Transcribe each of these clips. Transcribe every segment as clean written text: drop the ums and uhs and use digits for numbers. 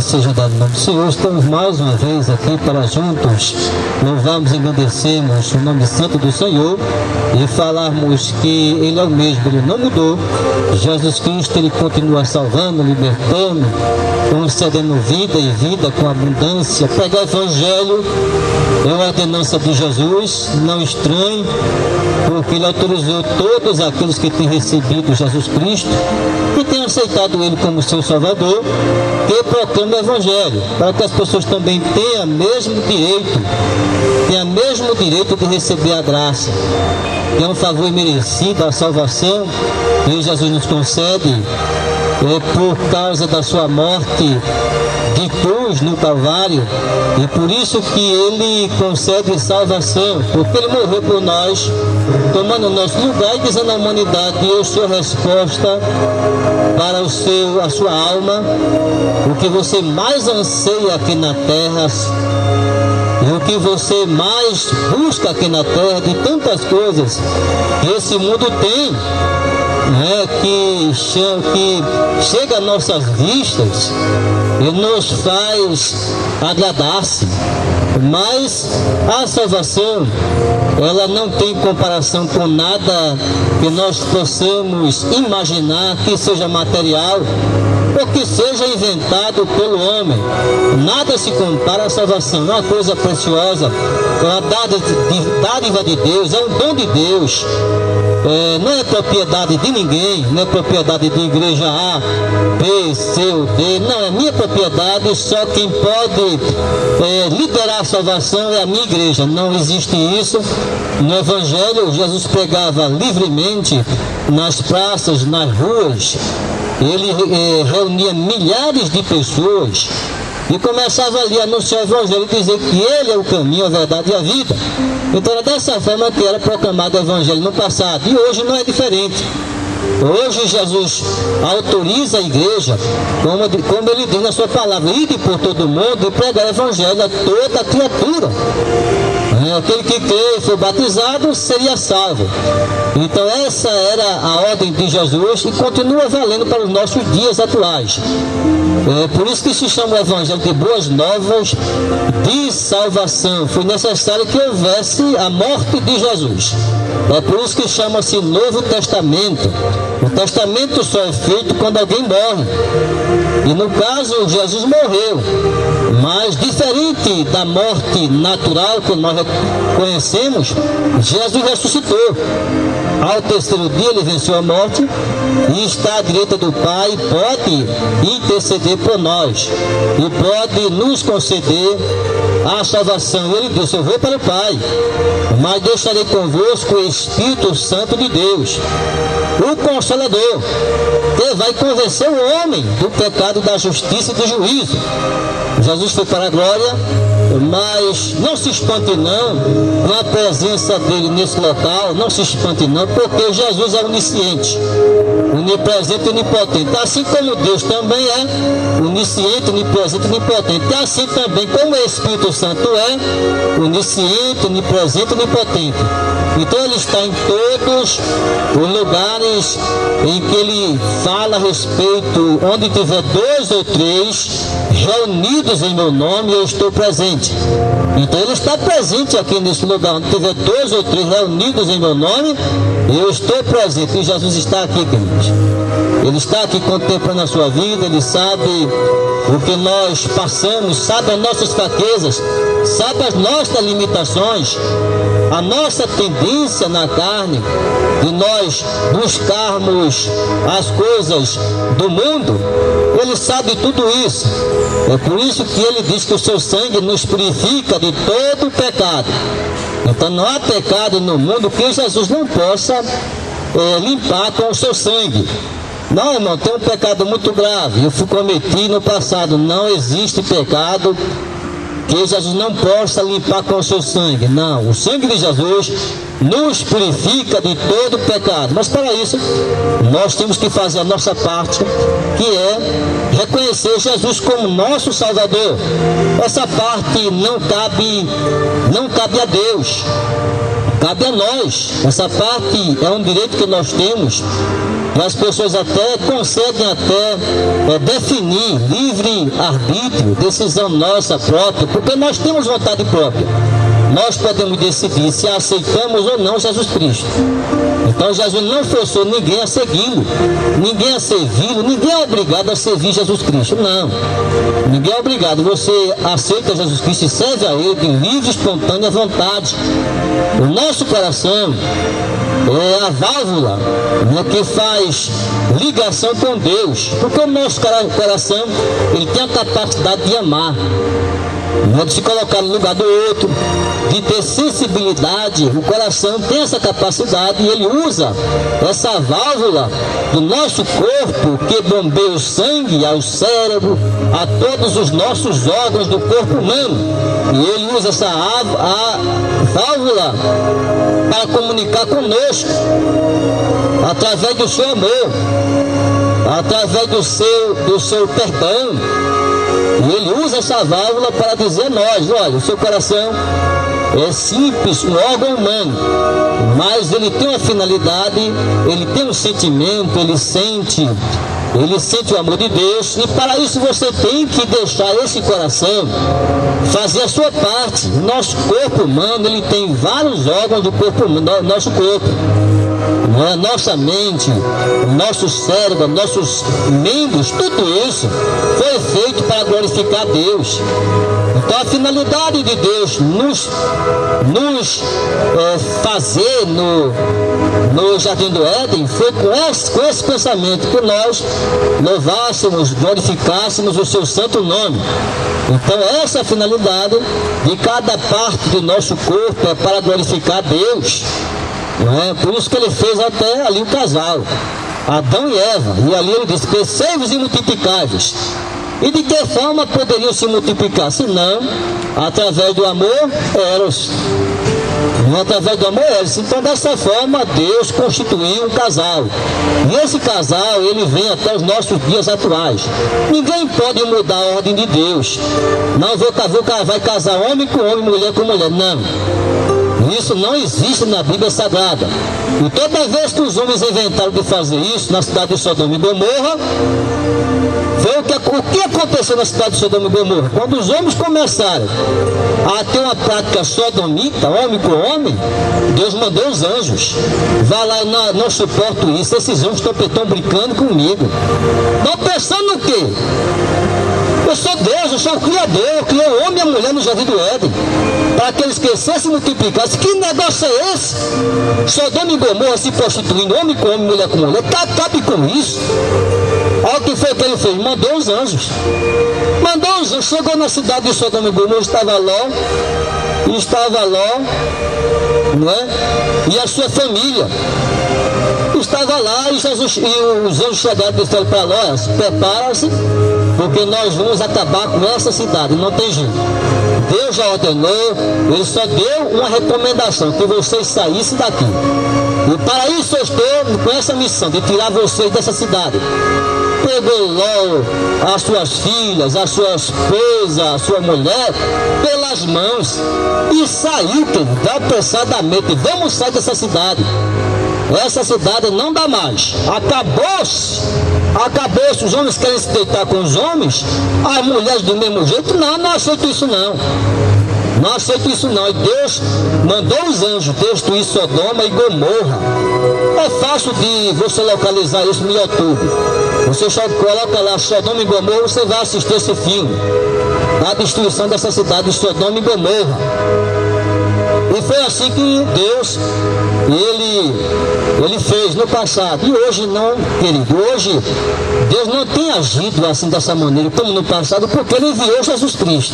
seja dado no nome do Senhor. Estamos mais uma vez aqui para juntos louvarmos e agradecermos o nome santo do Senhor e falarmos que Ele é o mesmo, Ele não mudou. Jesus Cristo, Ele continua salvando, libertando, concedendo vida e vida com abundância. Pregar o Evangelho é uma ordenança de Jesus, não estranhe, porque Ele autorizou todos aqueles que têm recebido Jesus Cristo, que têm aceitado Ele como seu Salvador, que proclamam o Evangelho, para que as pessoas também tenham o mesmo direito de receber a graça, que é um favor merecido, a salvação que Jesus nos concede por causa da sua morte de cruz no Calvário, e por isso que Ele concede salvação, porque Ele morreu por nós, tomando o nosso lugar e dizendo à humanidade: eu sou a resposta para a sua alma, o que você mais anseia aqui na terra, e o que você mais busca aqui na terra, de tantas coisas que esse mundo tem, que chega às nossas vistas e nos faz agradar-se. Mas a salvação, ela não tem comparação com nada que nós possamos imaginar que seja material ou que seja inventado pelo homem. Nada se compara à salvação. É uma coisa preciosa, é uma dádiva de Deus, é um dom de Deus. Não é propriedade de ninguém, não é propriedade de igreja A, B, C ou D, não, é minha propriedade. Só quem pode liberar a salvação é a minha igreja. Não existe isso. No Evangelho, Jesus pregava livremente nas praças, nas ruas. Ele reunia milhares de pessoas e começava ali a anunciar o Evangelho e dizer que Ele é o caminho, a verdade e a vida. Então era dessa forma que era proclamado o Evangelho no passado, e hoje não é diferente. Hoje Jesus autoriza a igreja, como Ele diz na sua palavra: ide por todo mundo e pregar o Evangelho a toda criatura. Aquele que crê e for batizado seria salvo. Então essa era a ordem de Jesus e continua valendo para os nossos dias atuais. Por isso que se chama o Evangelho de boas novas de salvação. Foi necessário que houvesse a morte de Jesus. É por isso que chama-se Novo Testamento. O testamento só é feito quando alguém morre. E no caso, Jesus morreu. Mas diferente da morte natural que nós conhecemos, Jesus ressuscitou. Ao terceiro dia Ele venceu a morte e está à direita do Pai, pode interceder por nós e pode nos conceder a salvação. Ele disse: eu vou para o Pai, mas deixarei convosco o Espírito Santo de Deus, o Consolador, que vai convencer o homem do pecado, da justiça e do juízo. Jesus foi para a glória, mas não se espante não com a presença dele nesse local, não se espante não, porque Jesus é onisciente, onipresente e onipotente. Assim como Deus também é onisciente, onipresente e onipotente, assim também como o Espírito Santo é onisciente, onipresente e onipotente. Então Ele está em todos os lugares em que Ele fala a respeito, onde tiver 2 ou 3 reunidos em meu nome, eu estou presente. Então Ele está presente aqui nesse lugar, onde tiver 2 ou 3 reunidos em meu nome, eu estou presente. E Jesus está aqui, queridos. Ele está aqui contemplando a sua vida. Ele sabe o que nós passamos, sabe as nossas fraquezas, sabe as nossas limitações, a nossa tendência na carne de nós buscarmos as coisas do mundo. Ele sabe tudo isso. É por isso que Ele diz que o seu sangue nos purifica de todo pecado. Então não há pecado no mundo que Jesus não possa limpar com o seu sangue. Não, irmão, tem um pecado muito grave, eu cometi no passado. Não existe pecado que Jesus não possa limpar com o seu sangue. Não, o sangue de Jesus nos purifica de todo pecado. Mas para isso, nós temos que fazer a nossa parte, que é reconhecer Jesus como nosso Salvador. Essa parte não cabe a Deus, cabe a nós. Essa parte é um direito que nós temos. E as pessoas até conseguem definir livre arbítrio, decisão nossa própria, porque nós temos vontade própria. Nós podemos decidir se aceitamos ou não Jesus Cristo. Então Jesus não forçou ninguém a segui-lo, ninguém a servi-lo, ninguém é obrigado a servir Jesus Cristo, não. Ninguém é obrigado. Você aceita Jesus Cristo e serve a Ele de livre, espontânea vontade. O nosso coração é a válvula, né, que faz ligação com Deus, porque o nosso coração, ele tem a capacidade de amar, né, de se colocar no lugar do outro, de ter sensibilidade. O coração tem essa capacidade e ele usa essa válvula do nosso corpo que bombeia o sangue ao cérebro, a todos os nossos órgãos do corpo humano, e ele usa essa válvula para comunicar conosco através do seu amor, através do seu perdão. E ele usa essa válvula para dizer a nós: olha, o seu coração é simples, um órgão humano, mas ele tem uma finalidade, ele tem um sentimento, ele sente o amor de Deus, e para isso você tem que deixar esse coração fazer a sua parte. O nosso corpo humano, ele tem vários órgãos do corpo humano, nosso corpo. A nossa mente, o nosso cérebro, nossos membros, tudo isso foi feito para glorificar a Deus. Então a finalidade de Deus nos fazer no Jardim do Éden foi com esse pensamento, que nós louvássemos, glorificássemos o seu santo nome. Então essa é a finalidade de cada parte do nosso corpo, é para glorificar a Deus. Não é? Por isso que ele fez até ali o casal, Adão e Eva, e ali ele disse: crescei-vos e multiplicai-vos. E de que forma poderiam se multiplicar? Se não, através do amor, Eros. Através do amor, Eros. Então dessa forma Deus constituiu um casal, e esse casal, ele vem até os nossos dias atuais. Ninguém pode mudar a ordem de Deus. Não vai casar homem com homem, mulher com mulher, não. Isso não existe na Bíblia Sagrada. E toda vez que os homens inventaram de fazer isso na cidade de Sodoma e Gomorra, foi o que aconteceu na cidade de Sodoma e Gomorra. Quando os homens começaram a ter uma prática sodomita, homem com homem, Deus mandou os anjos. Vai lá, não suporto isso, esses anjos estão brincando comigo. Não pensando no quê? Eu sou Deus, eu sou o Criador, eu criei o homem e a mulher no Jardim do Éden, para que eles crescessem e multiplicassem. Que negócio é esse? Sodoma e Gomorra se prostituindo, homem com homem, mulher com mulher. Cabe com isso. Olha o que foi que ele fez: mandou os anjos. Mandou os anjos, chegou na cidade de Sodoma e Gomorra, estava Ló, não é? E a sua família estava lá, e os anjos chegaram e disseram para Ló: prepara-se, porque nós vamos acabar com essa cidade, não tem jeito. Deus já ordenou, ele só deu uma recomendação: que vocês saíssem daqui. E para isso eu estou com essa missão de tirar vocês dessa cidade. Pegou Ló, as suas filhas, a sua esposa, a sua mulher, pelas mãos, e saiu, apressadamente: vamos sair dessa cidade. Essa cidade não dá mais. Acabou-se. Os homens querem se deitar com os homens, as mulheres do mesmo jeito. Não aceito isso não. Não aceito isso não. E Deus mandou os anjos destruir Sodoma e Gomorra. É fácil de você localizar isso no YouTube. Você só coloca lá Sodoma e Gomorra, você vai assistir esse filme, a destruição dessa cidade de Sodoma e Gomorra. E foi assim que Deus, ele fez no passado. E hoje não, querido. Hoje Deus não tem agido assim, dessa maneira, como no passado, porque ele enviou Jesus Cristo.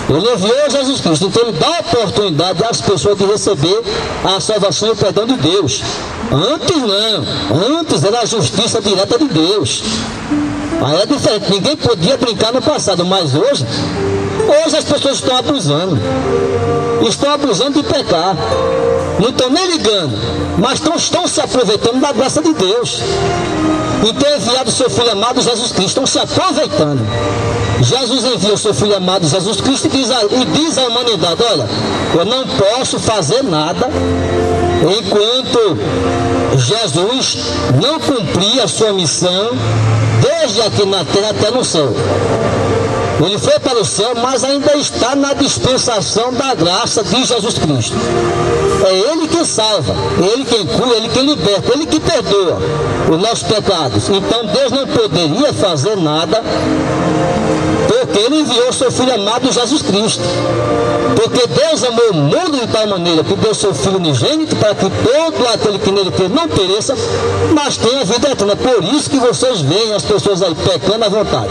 Ele enviou Jesus Cristo. Então ele dá a oportunidade às pessoas de receber a salvação e o perdão de Deus. Antes não. Antes era a justiça direta de Deus. Aí é diferente. Ninguém podia brincar no passado, mas hoje as pessoas estão abusando. Estão abusando de pecar. Não estão nem ligando, mas estão se aproveitando da graça de Deus. e tem enviado o seu Filho amado Jesus Cristo. Estão se aproveitando. Jesus envia o seu Filho amado Jesus Cristo e diz à humanidade: olha, eu não posso fazer nada enquanto Jesus não cumprir a sua missão desde aqui na terra até no céu. Ele foi para o céu, mas ainda está na dispensação da graça de Jesus Cristo. É Ele que salva, é Ele quem cura, é Ele quem liberta, é Ele que perdoa os nossos pecados. Então Deus não poderia fazer nada, porque Ele enviou o seu Filho amado Jesus Cristo. Porque Deus amou o mundo de tal maneira que deu seu Filho unigênito para que todo aquele que nele crê não pereça, mas tenha vida eterna. Por isso que vocês veem as pessoas aí pecando à vontade.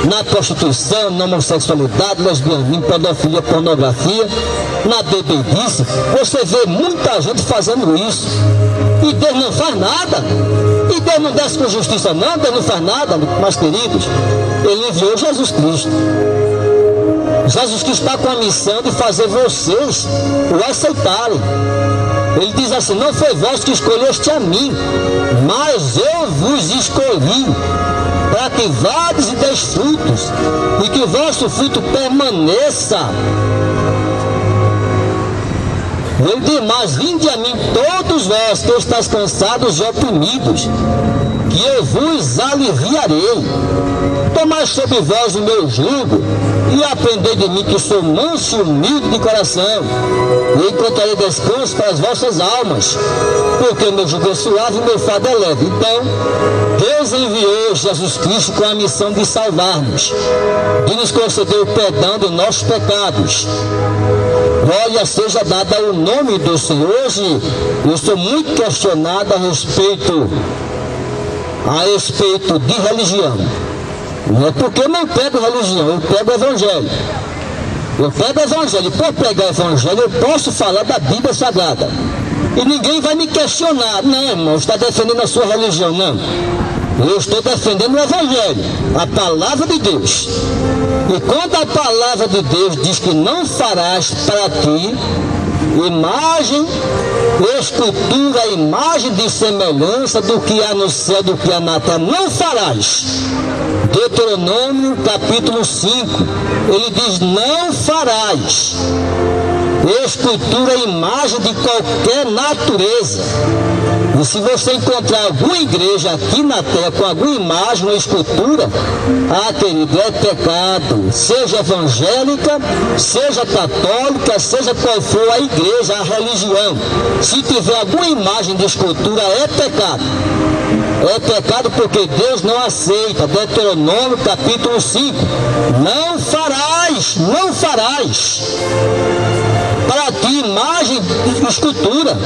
Na prostituição, na homossexualidade, lesbianismo, pedofilia, pornografia, na bebedice, você vê muita gente fazendo isso. E Deus não faz nada. E Deus não desce com justiça não, Deus não faz nada, meus queridos. Ele enviou Jesus Cristo. Jesus Cristo está com a missão de fazer vocês o aceitarem. Ele diz assim: não foi vós que escolheste a mim, mas eu vos escolhi, para que vades e deis frutos, e que o vosso fruto permaneça. Ele diz: mas vinde a mim todos vós que estáis cansados e oprimidos, que eu vos aliviarei. Tomai sobre vós o meu jugo, e aprendei de mim, que sou manso e humilde de coração, e encontrarei descanso para as vossas almas, porque o meu jugo é suave e o meu fardo é leve. Então, Deus enviou Jesus Cristo com a missão de salvar-nos, de nos conceder o perdão de nossos pecados. Glória seja dada ao nome do Senhor. Hoje eu sou muito questionado a respeito de religião. Não é porque eu não pego religião, eu pego evangelho. Eu pego evangelho. E por pegar evangelho, eu posso falar da Bíblia Sagrada. E ninguém vai me questionar. Não, irmão, está defendendo a sua religião. Não. Eu estou defendendo o evangelho, a palavra de Deus. E quando a palavra de Deus diz que não farás para ti imagem, escultura, imagem de semelhança do que há no céu, do que há na terra, não farás. Deuteronômio capítulo 5, ele diz: não farás escultura, imagem de qualquer natureza. E se você encontrar alguma igreja aqui na terra com alguma imagem ou escultura, querido, é pecado. Seja evangélica, seja católica, seja qual for a igreja, a religião, se tiver alguma imagem de escultura, é pecado. É pecado porque Deus não aceita. Deuteronômio capítulo 5. Não farás para ti imagem de escultura,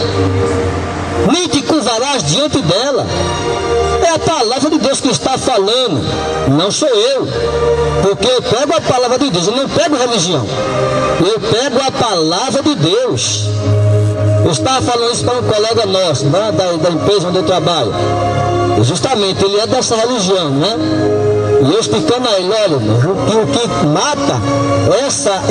nem te curvarás diante dela. É a palavra de Deus que está falando, não sou eu, porque eu pego a palavra de Deus, eu não pego religião, eu pego a palavra de Deus. Eu estava falando isso para um colega nosso, né, da empresa onde eu trabalho. E justamente ele é dessa religião, né? E eu explicando a ele: olha, o que mata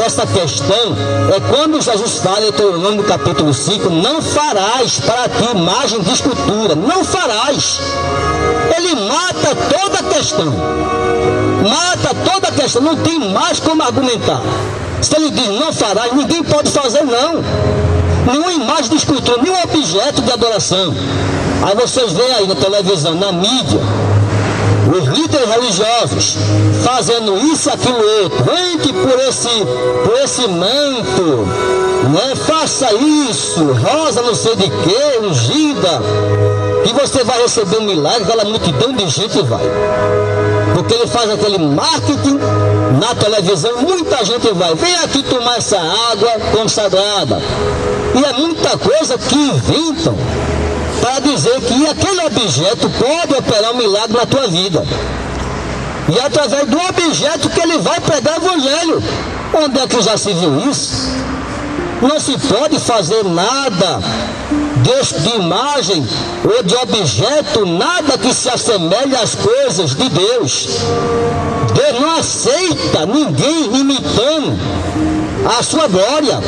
essa questão é quando Jesus fala em Deuteronômio capítulo 5, não farás para ti imagem de escultura, não farás. Ele mata toda a questão, não tem mais como argumentar. Se ele diz não farás, ninguém pode fazer não. Nenhuma imagem de escultura, nenhum objeto de adoração. Aí vocês veem aí na televisão, na mídia, os líderes religiosos fazendo isso, aquilo, outro. Vem que por esse manto, né, faça isso, rosa não sei de que, ungida, e você vai receber um milagre. Aquela multidão de gente vai. Porque ele faz aquele marketing na televisão, muita gente vai. Vem aqui tomar essa água consagrada. E é muita coisa que inventam para dizer que aquele objeto pode operar um milagre na tua vida. E através do objeto que ele vai pregar o evangelho. Onde é que já se viu isso? Não se pode fazer nada de imagem ou de objeto, nada que se assemelhe às coisas de Deus. Deus não aceita ninguém imitando a sua glória.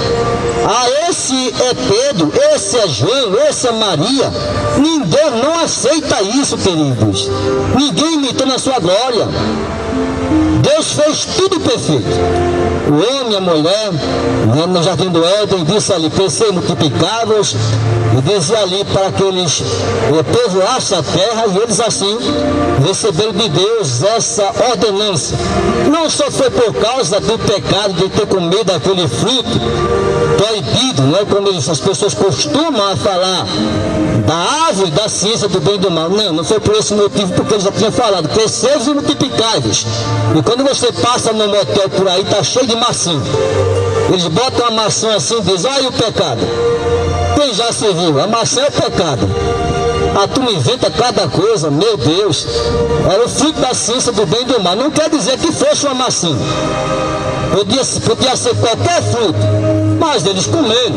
Esse é Pedro, esse é João, esse é Maria. Ninguém não aceita isso, queridos. Ninguém imitando a sua glória. Deus fez tudo perfeito. O homem e a mulher, no jardim do Éden, disse ali, crescer multiplicáveis, e dizia ali para que eles povoassem a terra, e eles assim receberam de Deus essa ordenança. Não só foi por causa do pecado de ter comido aquele fruto proibido, né, como as pessoas costumam falar, da árvore da ciência do bem e do mal. Não foi por esse motivo, porque eles já tinham falado, cresceis e multiplicáveis. E quando você passa no motel por aí, está cheio de maçã. Eles botam a maçã assim e dizem, olha o pecado. Quem já se viu? A maçã é pecado. A turma inventa cada coisa, meu Deus. Era o fruto da ciência do bem e do mal. Não quer dizer que fosse uma maçã. Podia ser qualquer fruto, mas eles comeram.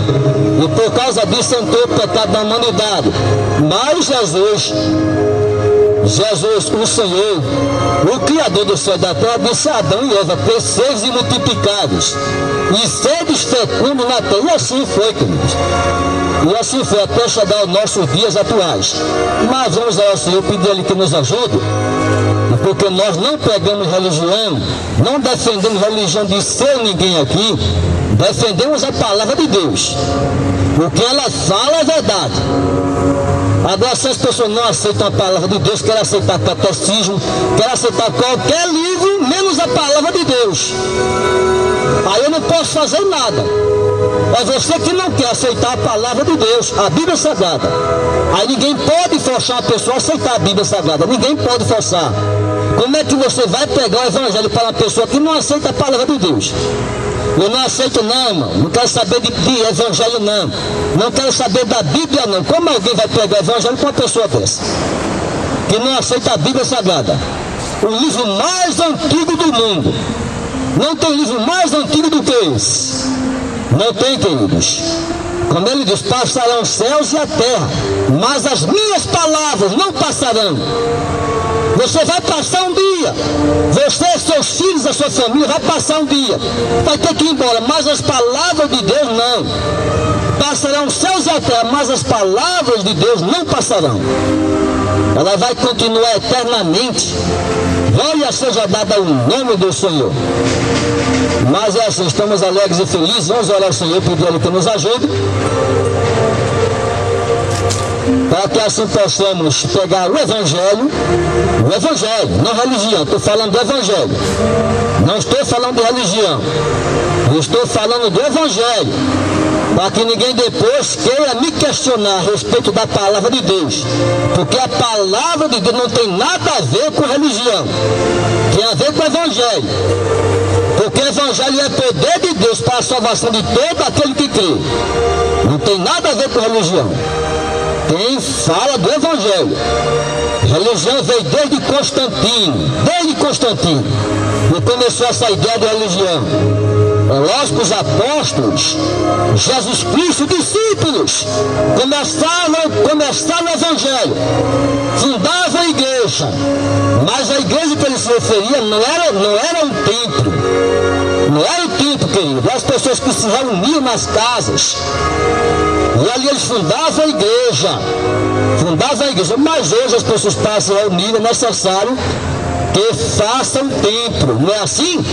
E por causa disso entrou o pecado da humanidade. Mas Jesus, o Senhor, o Criador do céu e da terra, disse a Adão e Eva, cresceis e multiplicáveis, e sedes fecundos na terra. E assim foi, queridos. E assim foi até chegar aos nossos dias atuais. Mas vamos ao Senhor pedir Ele que nos ajude, porque nós não pegamos religião, não defendemos religião de ser ninguém aqui, defendemos a palavra de Deus. O que ela fala é verdade. Agora, se as pessoas não aceitam a palavra de Deus, querem aceitar catecismo, querem aceitar qualquer livro, menos a palavra de Deus, aí eu não posso fazer nada. É você que não quer aceitar a palavra de Deus, a Bíblia Sagrada. Aí ninguém pode forçar a pessoa a aceitar a Bíblia Sagrada, ninguém pode forçar. Como é que você vai pegar o evangelho para uma pessoa que não aceita a palavra de Deus? Eu não aceito não, irmão. Não quero saber de evangelho não. Não quero saber da Bíblia não. Como alguém vai pegar o evangelho com uma pessoa dessa? Que não aceita a Bíblia Sagrada. O livro mais antigo do mundo. Não tem livro mais antigo do que esse. Não tem, queridos. Como ele diz, passarão os céus e a terra, mas as minhas palavras não passarão. Você vai passar um dia. Você, seus filhos, a sua família, vai passar um dia. Vai ter que ir embora, mas as palavras de Deus não. Passarão os céus e a terra, mas as palavras de Deus não passarão. Ela vai continuar eternamente. Glória seja dada ao nome do Senhor. Mas é assim, estamos alegres e felizes. Vamos orar ao Senhor, pedir a Ele que nos ajude, para que assim possamos pegar o Evangelho, não religião. Estou falando do Evangelho, não estou falando de religião, eu estou falando do Evangelho, para que ninguém depois queira me questionar a respeito da palavra de Deus, porque a palavra de Deus não tem nada a ver com religião, tem a ver com o Evangelho, porque o Evangelho é poder de Deus para a salvação de todo aquele que crê, não tem nada a ver com religião. Quem fala do Evangelho, religião veio desde Constantino, e começou essa ideia de religião. Lógico, os apóstolos, Jesus Cristo, discípulos, começaram o Evangelho, fundavam a igreja, mas a igreja que ele se referia não era um templo, não era o templo, querido, eram as pessoas que se reuniam nas casas, e ali eles fundavam a igreja, mas hoje as pessoas para se reunir é necessário que façam um templo, não é assim?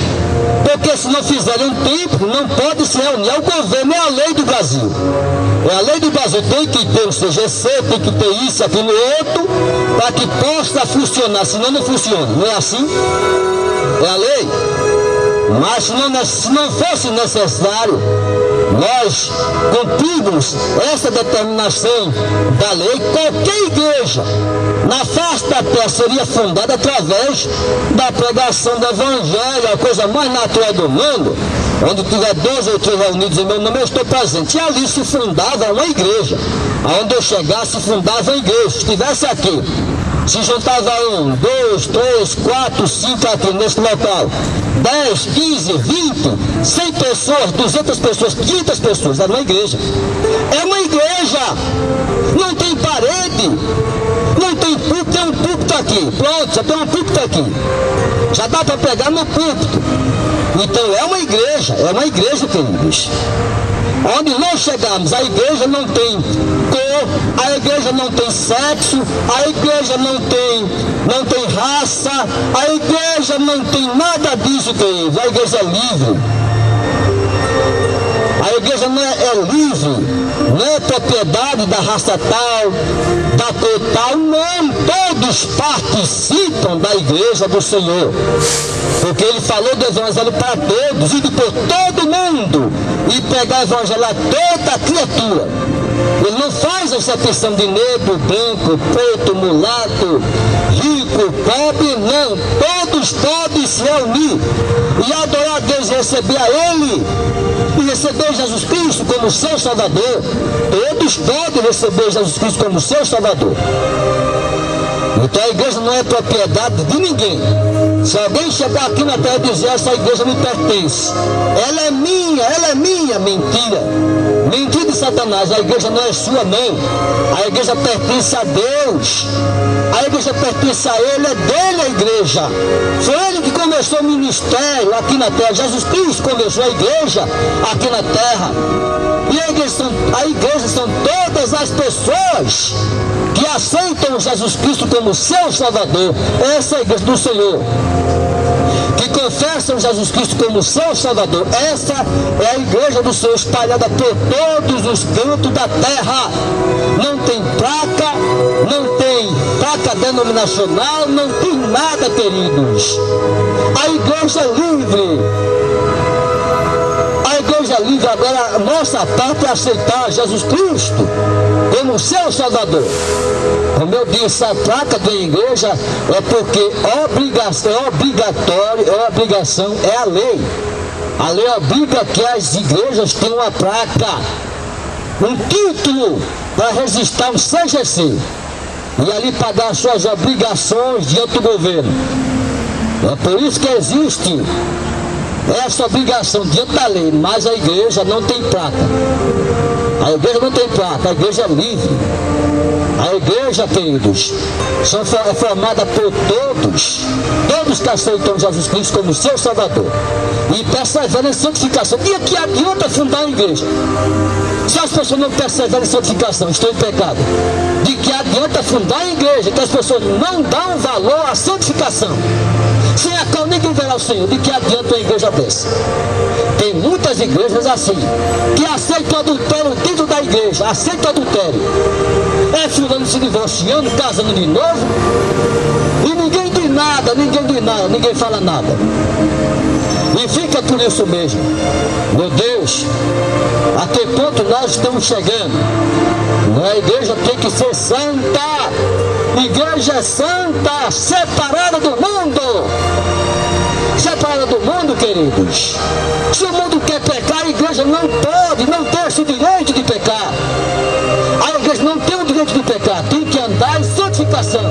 Porque se não fizerem um templo, não pode se reunir. É o governo, é a lei do Brasil. É a lei do Brasil, tem que ter o CGC, tem que ter isso, aquilo outro, para que possa funcionar, senão não funciona, não é assim? É a lei. Mas se não fosse necessário nós cumprirmos essa determinação da lei, qualquer igreja na face da terra seria fundada através da pregação do Evangelho, a coisa mais natural do mundo. Onde tiver 2 ou 3 reunidos em meu nome, eu estou presente. E ali se fundava uma igreja. Aonde eu chegasse, se fundava uma igreja. Se estivesse aqui, se juntava 1, 2, 3, 4, 5 aqui nesse local, 10, 15, 20, 100 pessoas, 200 pessoas, 500 pessoas, era uma igreja. É uma igreja, não tem parede, não tem púlpito, tem um púlpito aqui, pronto, já tem um púlpito aqui, já dá para pegar no púlpito. Então é uma igreja, queridos. Onde nós chegamos, a igreja não tem cor, a igreja não tem sexo, a igreja não tem raça, a igreja não tem nada disso, queridos. A igreja é livre. A igreja não é livre, não é propriedade da raça tal, da cor tal, não. Todos participam da igreja do Senhor. Porque ele falou do evangelho para todos, e por todo mundo, e pregar o evangelho a toda criatura. Ele não faz exceção de negro, branco, preto, mulato, rico, pobre, não. Todos podem se reunir e adorar a Deus e receber a Ele, e receber Jesus Cristo como seu Salvador. Todos podem receber Jesus Cristo como seu Salvador. Então a igreja não é propriedade de ninguém. Se alguém chegar aqui na terra e dizer: essa igreja me pertence, ela é minha, mentira. Mentira de Satanás. A igreja não é sua, não. A igreja pertence a Deus. A igreja pertence a Ele, é dele a igreja. Foi Ele que começou o ministério aqui na terra. Jesus Cristo começou a igreja aqui na terra. E a igreja são todas as pessoas que aceitam Jesus Cristo como seu Salvador. Essa é a igreja do Senhor, que confessam Jesus Cristo como seu Salvador. Essa é a igreja do Senhor, espalhada por todos os cantos da terra. Não tem placa, não tem placa denominacional, não tem nada, queridos. A igreja é livre. A igreja é livre. Agora, a nossa parte é aceitar Jesus Cristo como seu Salvador. Como eu disse, a placa da igreja é porque é obrigatório, é obrigação, é a lei. A lei obriga que as igrejas tenham uma placa, um título para registrar o CGC e ali pagar suas obrigações diante do governo. É por isso que existe essa obrigação diante da lei, mas a igreja não tem placa. A igreja não tem placa, a igreja é livre. A igreja, queridos, é formada por todos que aceitam Jesus Cristo como seu Salvador e perseveram em santificação. E que adianta fundar a igreja se as pessoas não perseveram em santificação, estão em pecado? De que adianta fundar a igreja que as pessoas não dão valor à santificação? Sem a qual ninguém verá o Senhor. De que adianta uma igreja dessa? Tem muitas igrejas assim, que aceitam adultério dentro da igreja, aceitam adultério. É fulano se divorciando, casando de novo, e ninguém diz nada, ninguém fala nada. E fica por isso mesmo. Meu Deus, a que ponto nós estamos chegando? A igreja tem que ser santa. Igreja é santa, separada do mundo. Separada do mundo, queridos. Se o mundo quer pecar, a igreja não pode, não tem esse direito de pecar. A igreja não tem o direito de pecar, tem que andar em santificação.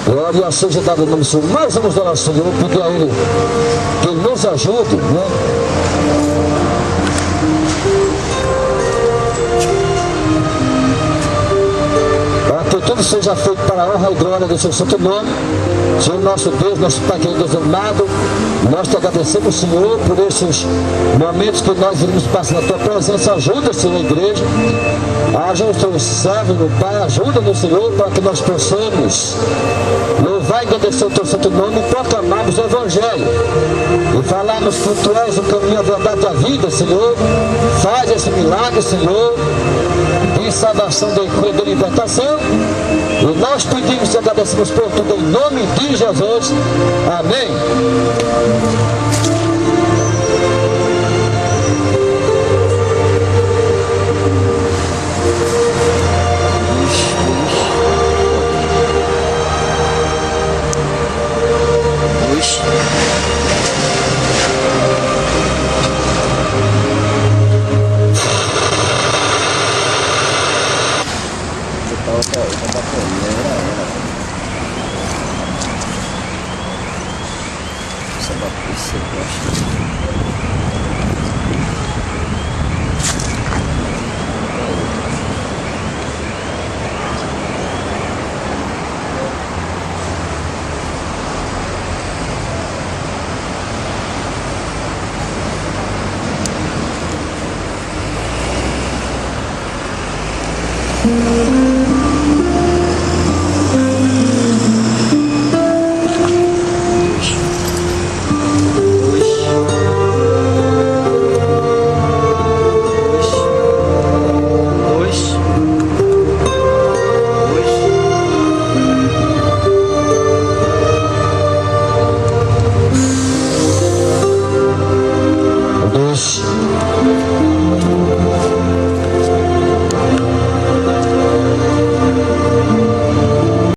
Glória a seja dada no nome do Senhor. Mais vamos orar ao Senhor, pedir a Ele que Ele nos ajude, né? Para que tudo tudo seja feito para a honra e glória do seu santo nome. Senhor nosso Deus, nosso Pai querido, Deus amado, nós te agradecemos, Senhor, por esses momentos que nós iremos passar na tua presença. Ajuda, Senhor, a igreja. Ajuda os teus servos, meu Pai. Ajuda-nos, Senhor, para que nós possamos louvar e agradecer o teu santo nome e proclamarmos o Evangelho. E falarmos que tu és o caminho, a verdade e a vida, Senhor. Faz esse milagre, Senhor, de salvação, de cura, de libertação. E nós pedimos e agradecemos por tudo em nome de Jesus. Amém. Música